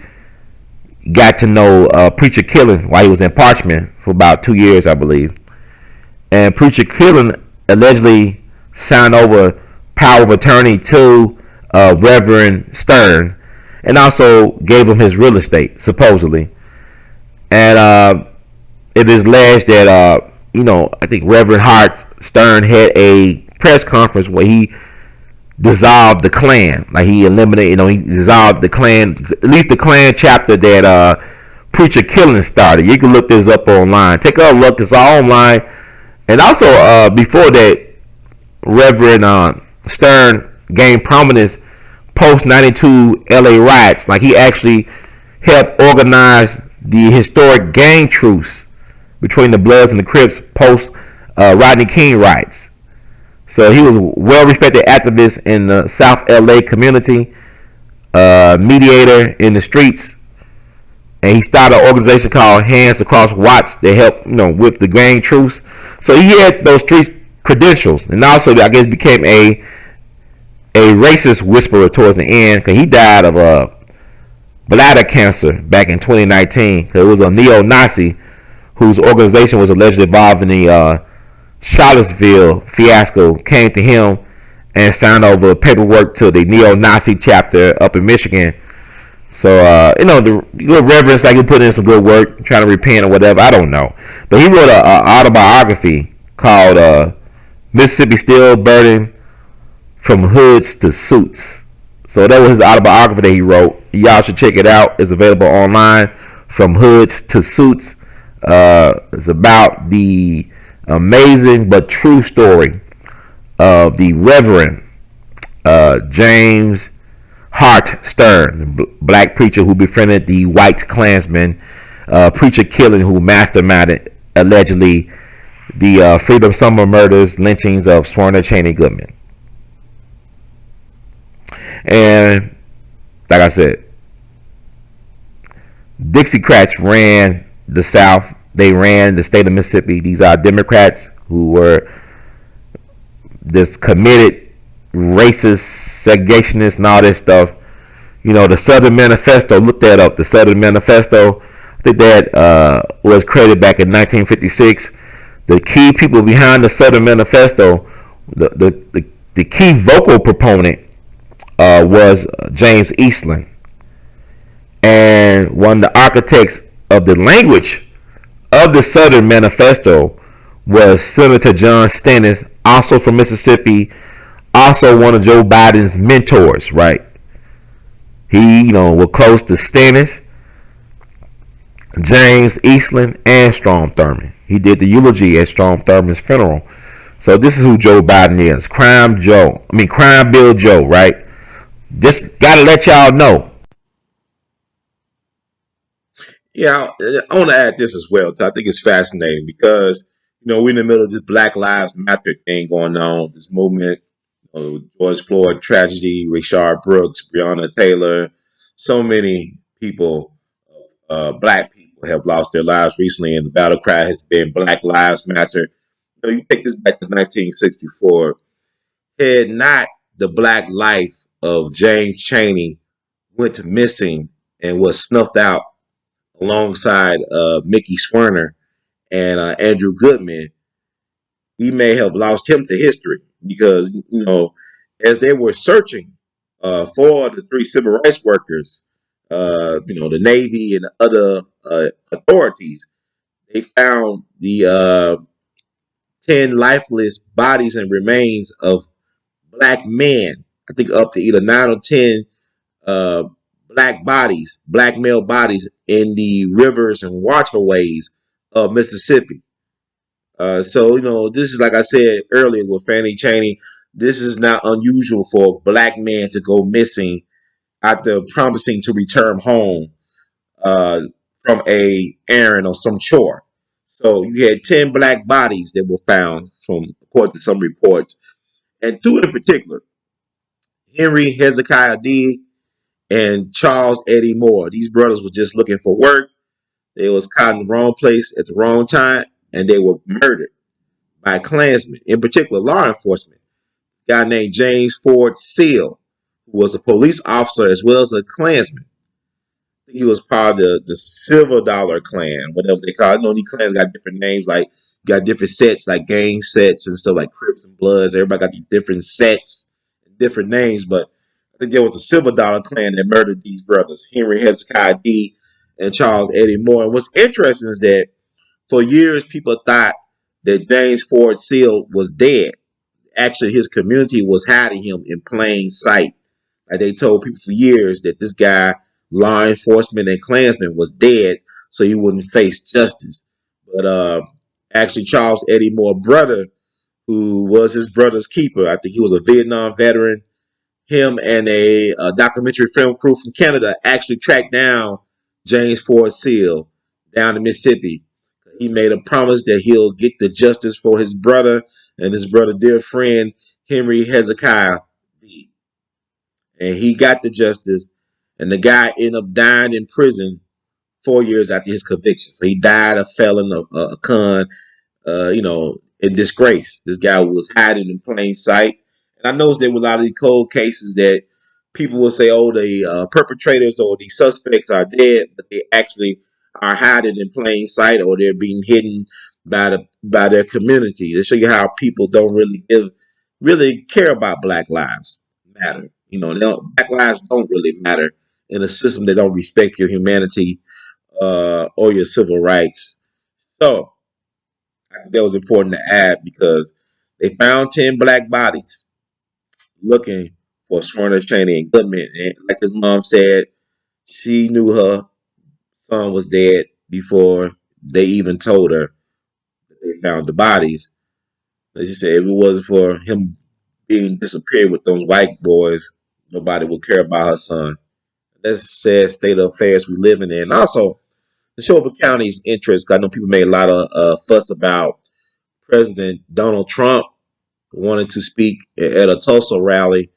got to know Preacher Killen while he was in Parchment for about 2 years, I believe. And Preacher Killen allegedly signed over power of attorney to Reverend Stern, and also gave him his real estate supposedly. And it is alleged that I think Reverend Hart Stern had a press conference where he dissolved the Klan. Like he eliminated, he dissolved the Klan, at least the Klan chapter that Preacher Killen started. You can look this up online. Take a look. It's all online. And also, before that, Reverend Stern gained prominence post 92 LA riots. Like he actually helped organize the historic gang truce between the Bloods and the Crips post Rodney King riots. So he was a well-respected activist in the South LA community, mediator in the streets, and he started an organization called Hands Across Watts that helped, with the gang truce. So he had those street credentials, and also I guess became a racist whisperer towards the end because he died of bladder cancer back in 2019. Because it was a neo-Nazi whose organization was allegedly involved in the Charlottesville fiasco, came to him and signed over paperwork to the neo-Nazi chapter up in Michigan. So, the good reverence, like he put in some good work, trying to repent or whatever. I don't know. But he wrote an autobiography called Mississippi Still Burning from Hoods to Suits. So that was his autobiography that he wrote. Y'all should check it out. It's available online. From Hoods to Suits. It's about the amazing but true story of the Reverend James Hart Stern, the black preacher who befriended the white Klansman, Preacher Killen, who masterminded allegedly the Freedom Summer murders, lynchings of Swerner Cheney Goodman. And like I said, Dixiecrats ran the South. They ran the state of Mississippi. These are Democrats who were this committed racist, segregationists, and all this stuff. The Southern Manifesto. Look that up. The Southern Manifesto. I think that was created back in 1956. The key people behind the Southern Manifesto, the key vocal proponent was James Eastland, and one of the architects of the language of the Southern Manifesto was Senator John Stennis, also from Mississippi, also one of Joe Biden's mentors, right? He, was close to Stennis, James Eastland, and Strom Thurmond. He did the eulogy at Strom Thurmond's funeral. So this is who Joe Biden is. Crime Bill Joe, right? Just gotta let y'all know. Yeah, I want to add this as well. I think it's fascinating because we're in the middle of this Black Lives Matter thing going on, this movement, George Floyd tragedy, Rayshard Brooks, Breonna Taylor, so many people, black people, have lost their lives recently, and the battle cry has been Black Lives Matter. You take this back to 1964. Had not the black life of James Chaney went missing and was snuffed out alongside Mickey Swerner and Andrew Goodman, we may have lost him to history because, as they were searching for the three civil rights workers, the Navy and other authorities, they found the 10 lifeless bodies and remains of black men. I think up to either 9 or 10 uh, black male bodies in the rivers and waterways of Mississippi. So, this is like I said earlier with Fannie Chaney. This is not unusual for a black man to go missing after promising to return home uh, from a errand or some chore. So you had 10 black bodies that were found, from according to some reports, and two in particular, Henry Hezekiah D and Charles Eddie Moore. These brothers were just looking for work. They was caught in the wrong place at the wrong time, and they were murdered by Klansmen, in particular law enforcement. A guy named James Ford Seal, who was a police officer as well as a Klansman. He was part of the Silver Dollar Clan, whatever they call it. You know, these clans got different names, like got different sets, like gang sets and stuff, like Crips and Bloods. Everybody got these different sets, different names. But I think there was a Silver Dollar Clan that murdered these brothers, Henry Hezekiah D. and Charles Eddie Moore. And what's interesting is that for years people thought that James Ford Seal was dead. Actually, his community was hiding him in plain sight. Like they told people for years that this guy, law enforcement and Klansman, was dead, so he wouldn't face justice. But actually, Charles Eddie Moore brother, who was his brother's keeper, I think he was a Vietnam veteran. Him and a documentary film crew from Canada actually tracked down James Ford Seal down in Mississippi. He made a promise that he'll get the justice for his brother and his brother, dear friend Henry Hezekiah, and he got the justice. And the guy ended up dying in prison 4 years after his conviction. So he died a felon, a con, in disgrace. This guy was hiding in plain sight. And I noticed there were a lot of these cold cases that people will say, oh, the perpetrators or the suspects are dead, but they actually are hiding in plain sight, or they're being hidden by their community. To show you how people don't really care about Black Lives Matter. Black lives don't really matter in a system that don't respect your humanity or your civil rights. So I think that was important to add because they found 10 black bodies looking for Smyrna Chaney and Goodman. And like his mom said, she knew her son was dead before they even told her that they found the bodies. As she said, if it wasn't for him being disappeared with those white boys, nobody would care about her son. That's a sad state of affairs we living in. Also, the Neshoba County's interest. I know people made a lot of fuss about President Donald Trump wanted to speak at a Tulsa rally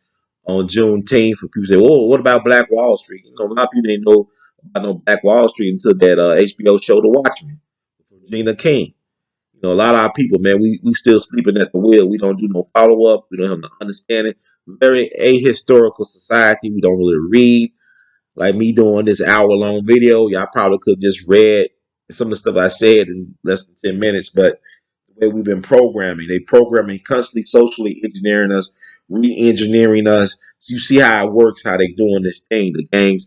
on Juneteenth. And people say, "Well, what about Black Wall Street?" A lot of people didn't know about no Black Wall Street until that HBO show, The Watchmen, Regina King. A lot of our people, man, we still sleeping at the wheel. We don't do no follow up. We don't have no understanding. Very ahistorical society. We don't really read. Like me doing this hour-long video, y'all probably could just read some of the stuff I said in less than 10 minutes, but the way we've been programming, they programming constantly socially engineering us, re-engineering us. So you see how it works, how they doing this thing, the games.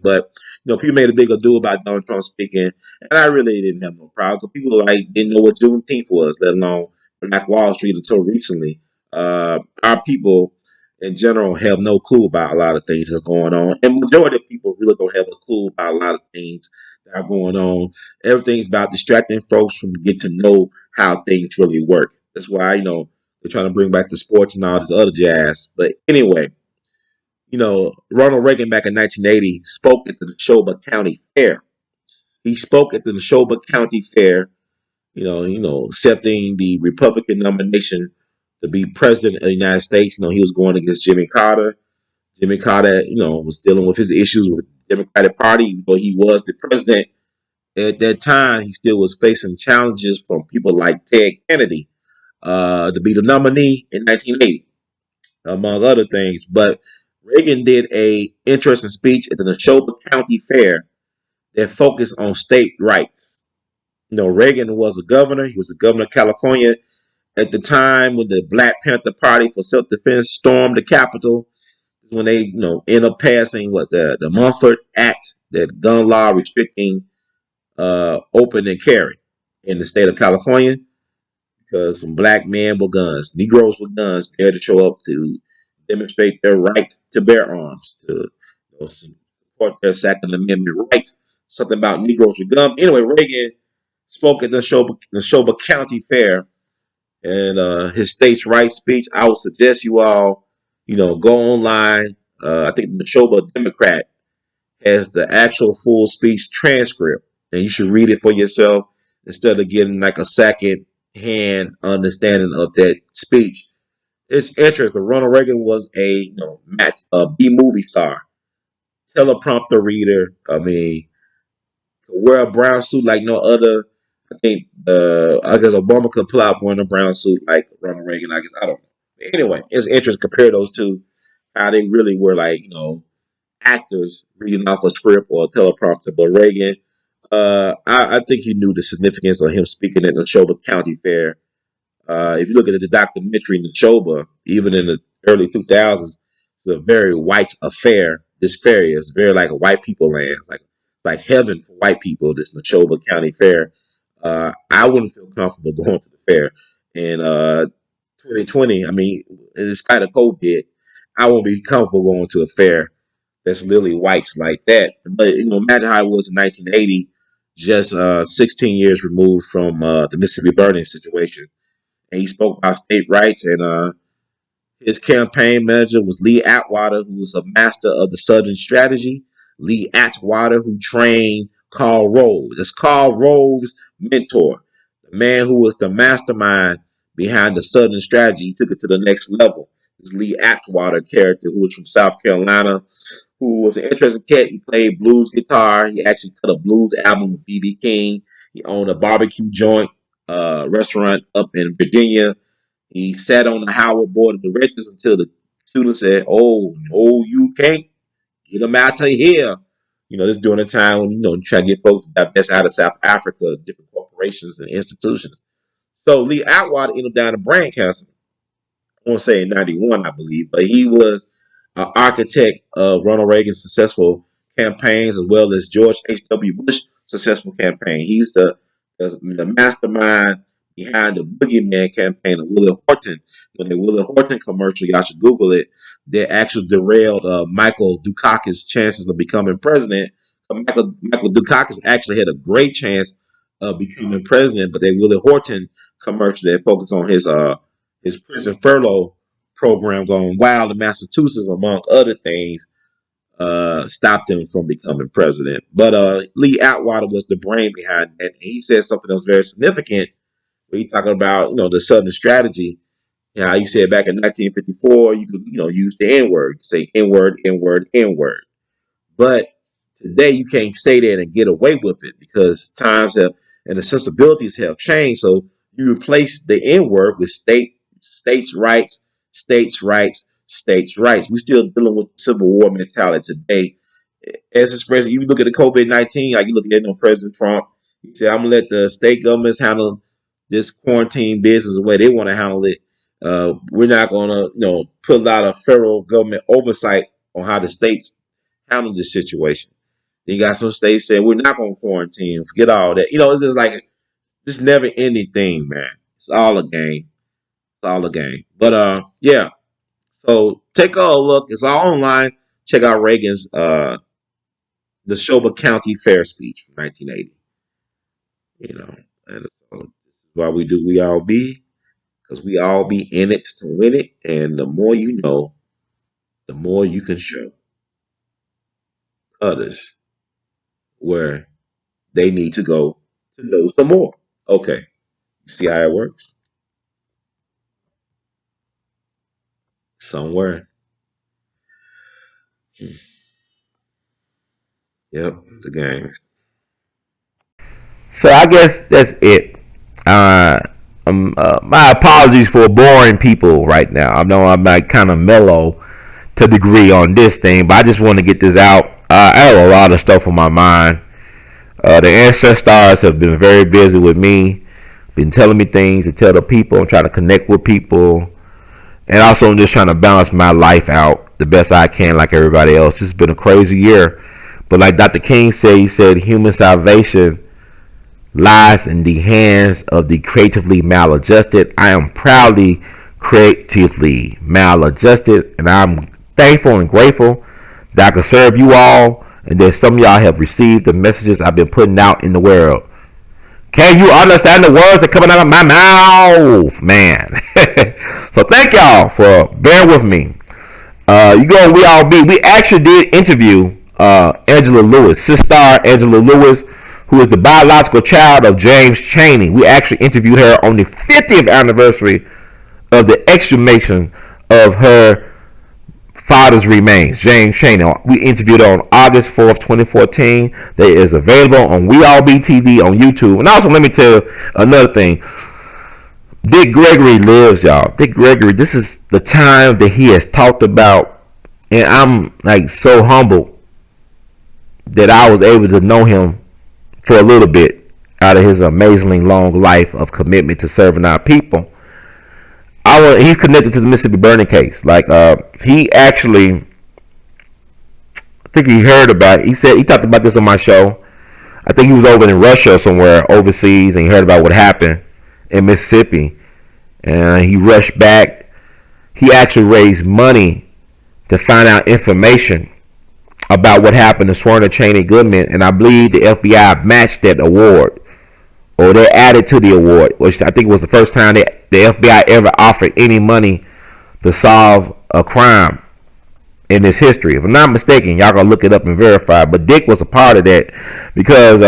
But people made a big ado about Donald Trump speaking, and I really didn't have no problem because people like didn't know what Juneteenth was, let alone Black Wall Street until recently. Our people in general have no clue about a lot of things that's going on. And majority of people really don't have a clue about a lot of things that are going on. Everything's about distracting folks from getting to know how things really work. That's why, they're trying to bring back the sports and all this other jazz. But anyway, Ronald Reagan back in 1980 spoke at the Neshoba County Fair. He spoke at the Neshoba County Fair, accepting the Republican nomination to be president of the United States. He was going against Jimmy Carter. Jimmy Carter, was dealing with his issues with the Democratic Party, but he was the president at that time. He still was facing challenges from people like Ted Kennedy to be the nominee in 1980, among other things. But Reagan did a interesting speech at the Neshoba County Fair that focused on state rights. Reagan was a governor. He was the governor of California at the time when the Black Panther Party for Self-Defense stormed the Capitol. When they, end up passing what the Mumford Act, that gun law restricting open and carry in the state of California, because some black men with guns, Negroes with guns, dared to show up to demonstrate their right to bear arms, to support their Second Amendment rights. Something about Negroes with guns. Anyway, Reagan spoke at the Neshoba County Fair and his states' rights speech. I would suggest you all, go online. I think the Neshoba Democrat has the actual full speech transcript, and you should read it for yourself instead of getting like a second hand understanding of that speech. It's interesting. Ronald Reagan was a B movie star, teleprompter reader. I mean, wear a brown suit like no other. I guess Obama could pull out wearing a brown suit like Ronald Reagan. I guess I don't know. Anyway, it's interesting to compare those two, how they really were like actors reading off a script or a teleprompter. But Reagan, I think he knew the significance of him speaking at the Neshoba County Fair. If you look at the documentary Neshoba, even in the early 2000s, it's a very white affair. This fair is very like a white people land. It's like heaven for white people. This Neshoba County Fair. I wouldn't feel comfortable going to the fair. And 2020, I mean, in spite of COVID, I won't be comfortable going to a fair that's literally whites like that. But imagine how it was in 1980, just 16 years removed from the Mississippi burning situation. And he spoke about state rights. And his campaign manager was Lee Atwater, who was a master of the Southern strategy. Lee Atwater, who trained Karl Rove. That's Karl Rove's mentor, the man who was the mastermind behind the Southern strategy. He took it to the next level. This Lee Atwater character, who was from South Carolina, who was an interesting cat. He played blues guitar. He actually cut a blues album with B.B. King. He owned a barbecue joint restaurant up in Virginia. He sat on the Howard board of directors until the students said, "Oh, no, you can't get them out of here." This during a time when try to get folks to divest out of South Africa, different corporations and institutions. So Lee Atwater ended up down in brain cancer. I want to say in '91, I believe, but he was an architect of Ronald Reagan's successful campaigns as well as George H.W. Bush's successful campaign. He's the mastermind behind the Boogeyman campaign of Willie Horton. When the Willie Horton commercial, y'all should Google it, that actually derailed Michael Dukakis' chances of becoming president. Michael Dukakis actually had a great chance of becoming president, but that Willie Horton commercial that focused on his prison furlough program going wild in Massachusetts, among other things, stopped him from becoming president. But Lee Atwater was the brain behind that. And he said something that was very significant when he talking about the Southern strategy. How you said back in 1954, you could use the N word, say N word, N word, N word. But today you can't say that and get away with it because times have and the sensibilities have changed. So you replace the N word with states' rights, states' rights, states' rights. We're still dealing with Civil War mentality today. As expressed, you look at the COVID-19, like you look at President Trump, he said, "I'm gonna let the state governments handle this quarantine business the way they want to handle it. We're not gonna, put a lot of federal government oversight on how the states handle this situation." Then you got some states saying we're not gonna quarantine. Forget all that. It's just like this never ending thing, man. It's all a game. It's all a game. But yeah. So take a look. It's all online. Check out Reagan's the Neshoba County Fair speech from 1980. And so this is why we do we all be, because we all be in it to win it. And the more you know, the more you can show others where they need to go to know some more. Okay, you see how it works? Somewhere. Yep, the games. So I guess that's it. Uh, my apologies for boring people right now. I know I'm like kind of mellow to a degree on this thing, but I just want to get this out. I have a lot of stuff on my mind. The ancestors have been very busy with me, been telling me things to tell the people. I'm trying to connect with people, and also I'm just trying to balance my life out the best I can, like everybody else. It's been a crazy year, but like Dr. King said, he said human salvation lies in the hands of the creatively maladjusted. I am proudly creatively maladjusted, and I'm thankful and grateful that I can serve you all, and that some of y'all have received the messages I've been putting out in the world. Can you understand the words that are coming out of my mouth, man? So thank y'all for bearing with me. You go, we all be. We actually did interview Angela Lewis, sister Angela Lewis, who is the biological child of James Chaney. We actually interviewed her on the 50th anniversary of the exhumation of her father's remains, James Chaney. We interviewed her on August 4th, 2014. That is available on We All Be TV on YouTube. And also, let me tell you another thing. Dick Gregory lives, y'all. Dick Gregory, this is the time that he has talked about, and I'm like so humbled that I was able to know him for a little bit out of his amazingly long life of commitment to serving our people. He's connected to the Mississippi burning case. Like he actually, I think he heard about it. He talked about this on my show. I think he was over in Russia or somewhere overseas, and he heard about what happened in Mississippi, and he rushed back. He actually raised money to find out information about what happened to Swerner Cheney Goodman, and I believe the FBI matched that award, or they added to the award, which I think was the first time that the FBI ever offered any money to solve a crime in this history. If I'm not mistaken, y'all gonna look it up and verify. But Dick was a part of that because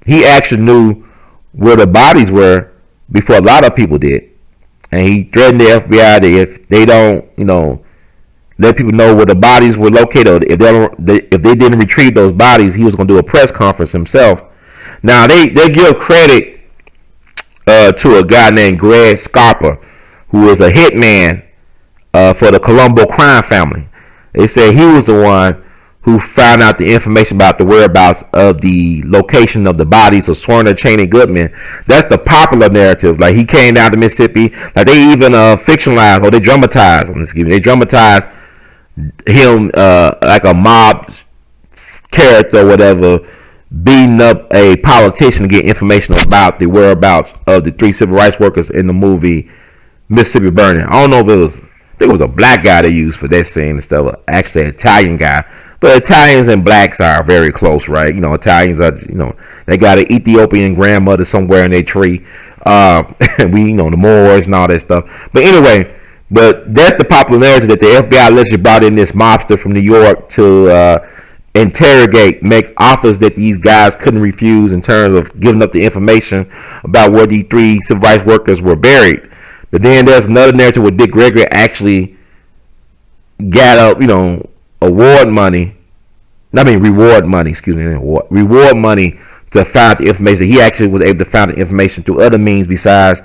he actually knew where the bodies were before a lot of people did, and he threatened the FBI that if they don't, let people know where the bodies were located, if they didn't retrieve those bodies, he was gonna do a press conference himself. Now they give credit to a guy named Greg Scarpa, who is a hitman for the Colombo crime family. They said he was the one who found out the information about the whereabouts of the location of the bodies of Swerner Cheney Goodman. That's the popular narrative. Like, he came down to Mississippi. Like, they even fictionalized, or they dramatized. They dramatized him like a mob character or whatever, beating up a politician to get information about the whereabouts of the 3 civil rights workers in the movie Mississippi Burning. I don't know if it was, I think it was a black guy they used for that scene instead of actually an Italian guy. But Italians and blacks are very close, right? Italians are, they got an Ethiopian grandmother somewhere in their tree. The Moors and all that stuff. But anyway, that's the popular narrative, that the FBI allegedly brought in this mobster from New York to interrogate, make offers that these guys couldn't refuse in terms of giving up the information about where the 3 civil rights workers were buried. But then there's another narrative where Dick Gregory actually got up, reward money to find the information. He actually was able to find the information through other means besides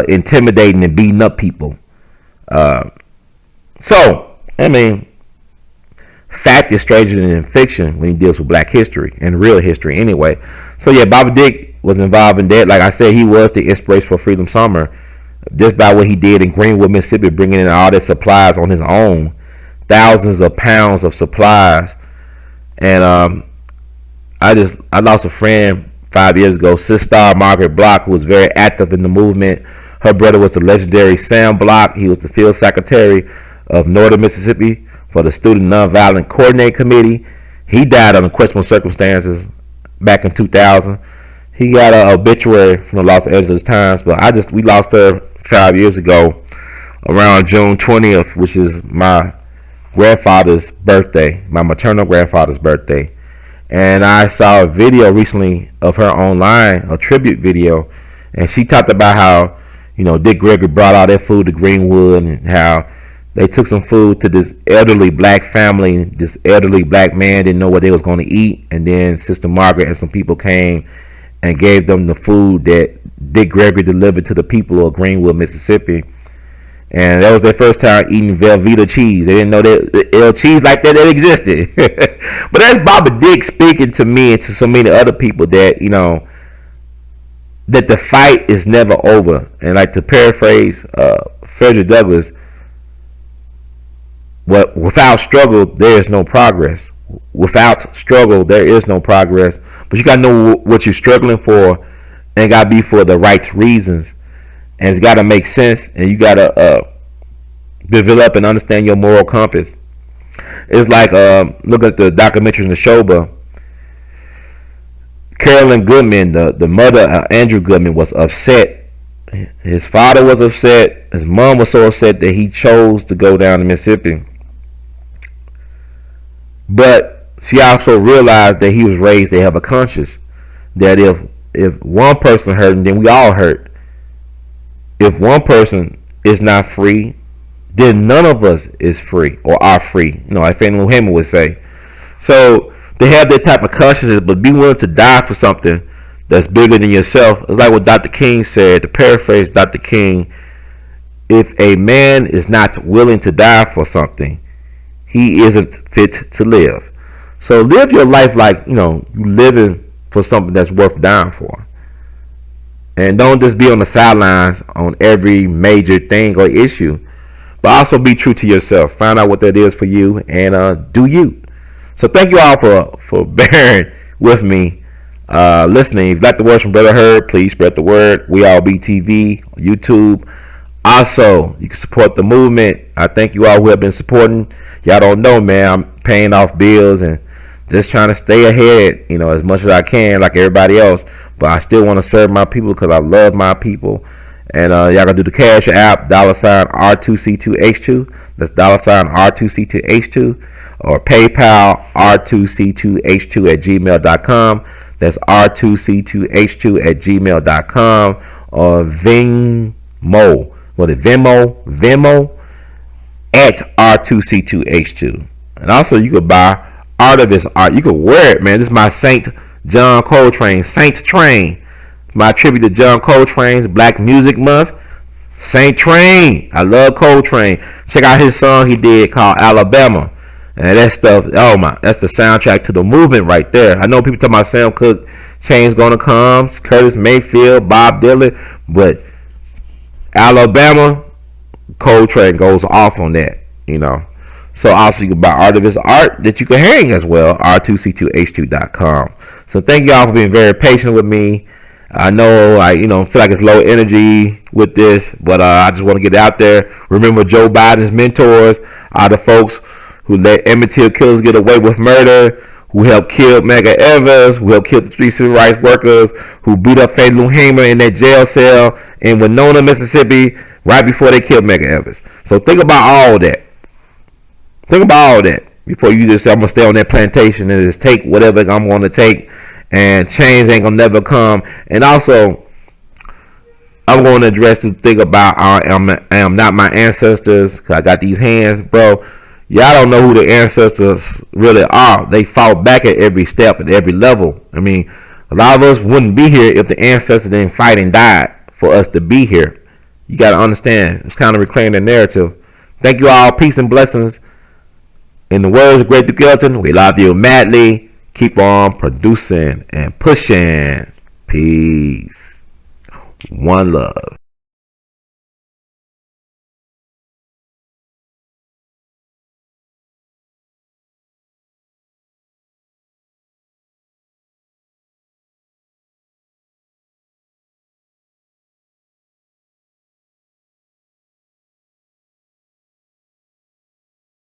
intimidating and beating up people. Fact is stranger than fiction when he deals with black history and real history anyway. So yeah, Bobby Dick was involved in that. Like I said, he was the inspiration for Freedom Summer, just by what he did in Greenwood, Mississippi, bringing in all the supplies on his own, thousands of pounds of supplies. And I lost a friend 5 years ago, Sister Margaret Block, who was very active in the movement. Her brother was the legendary Sam Block. He was the field secretary of Northern Mississippi for the Student Nonviolent Coordinating Committee. He died under questionable circumstances back in 2000. He got an obituary from the Los Angeles Times, but we lost her 5 years ago around June 20th, which is my grandfather's birthday, my maternal grandfather's birthday. And I saw a video recently of her online, a tribute video, and she talked about how, Dick Gregory brought all that food to Greenwood, and how they took some food to this elderly black family. This elderly black man didn't know what they was going to eat, and then Sister Margaret and some people came and gave them the food that Dick Gregory delivered to the people of Greenwood, Mississippi. And that was their first time eating Velveeta cheese. They didn't know that cheese like that existed. But that's Bobby Dick speaking to me and to so many other people that, that the fight is never over. And like to paraphrase Frederick Douglass, without struggle, there is no progress. Without struggle, there is no progress. But you got to know what you're struggling for, and got to be for the right reasons. And it's got to make sense, and you got to develop and understand your moral compass. It's like, look at the documentary in the Shoba. Carolyn Goodman, the mother of Andrew Goodman, was upset. His father was upset. His mom was so upset that he chose to go down to Mississippi. But she also realized that he was raised to have a conscience. That if one person hurt, then we all hurt. If one person is not free, then none of us is free or are free. Like Fannie Lou Hamer would say. So they have that type of consciousness, but be willing to die for something that's bigger than yourself. It's like what Dr. King said, to paraphrase Dr. King: if a man is not willing to die for something, he isn't fit to live. So live your life like, you living for something that's worth dying for. And don't just be on the sidelines on every major thing or issue, but also be true to yourself. Find out what that is for you and do you. So thank you all for bearing with me, listening. If you like the words from Brother Herb, please spread the word. We All Be TV, YouTube. Also, you can support the movement. I thank you all who have been supporting. Y'all don't know, man. I'm paying off bills and just trying to stay ahead, as much as I can, like everybody else. But I still want to serve my people because I love my people. And y'all gonna do the Cash App, $R2C2H2. That's $R2C2H2. Or PayPal, R2C2H2 at gmail.com. That's R2C2H2 at gmail.com. Or Venmo. Venmo at R2C2H2. And also you could buy Art of His Art. You could wear it, man. This is my Saint John Coltrane, Saint Train. My tribute to John Coltrane's Black Music Month. Saint Train. I love Coltrane. Check out his song he did called Alabama. And that stuff, oh my, that's the soundtrack to the movement right there. I know people talk about Sam Cooke, Chain's Gonna Come, Curtis Mayfield, Bob Dylan, but Alabama, Coltrane goes off on that, So also you can buy Art of His Art that you can hang as well, R2C2H2.com. So thank you all for being very patient with me. I know I feel like it's low energy with this, but I just want to get it out there. Remember, Joe Biden's mentors are the folks who let Emmett Till killers get away with murder, who helped kill Medgar Evers, who helped kill the 3 civil rights workers, who beat up Faye Lou Hamer in that jail cell in Winona, Mississippi, right before they killed Medgar Evers. So think about all that. Think about all that before you just say, I'm going to stay on that plantation and just take whatever I'm going to take, and change ain't going to never come. And also, I'm going to address the thing about I am not my ancestors, because I got these hands, bro. Y'all don't know who the ancestors really are. They fought back at every step, at every level. I mean, a lot of us wouldn't be here if the ancestors didn't fight and died for us to be here. You got to understand. It's kind of reclaiming the narrative. Thank you all. Peace and blessings. In the words of Great Duke Ellington, we love you madly. Keep on producing and pushing. Peace. One love.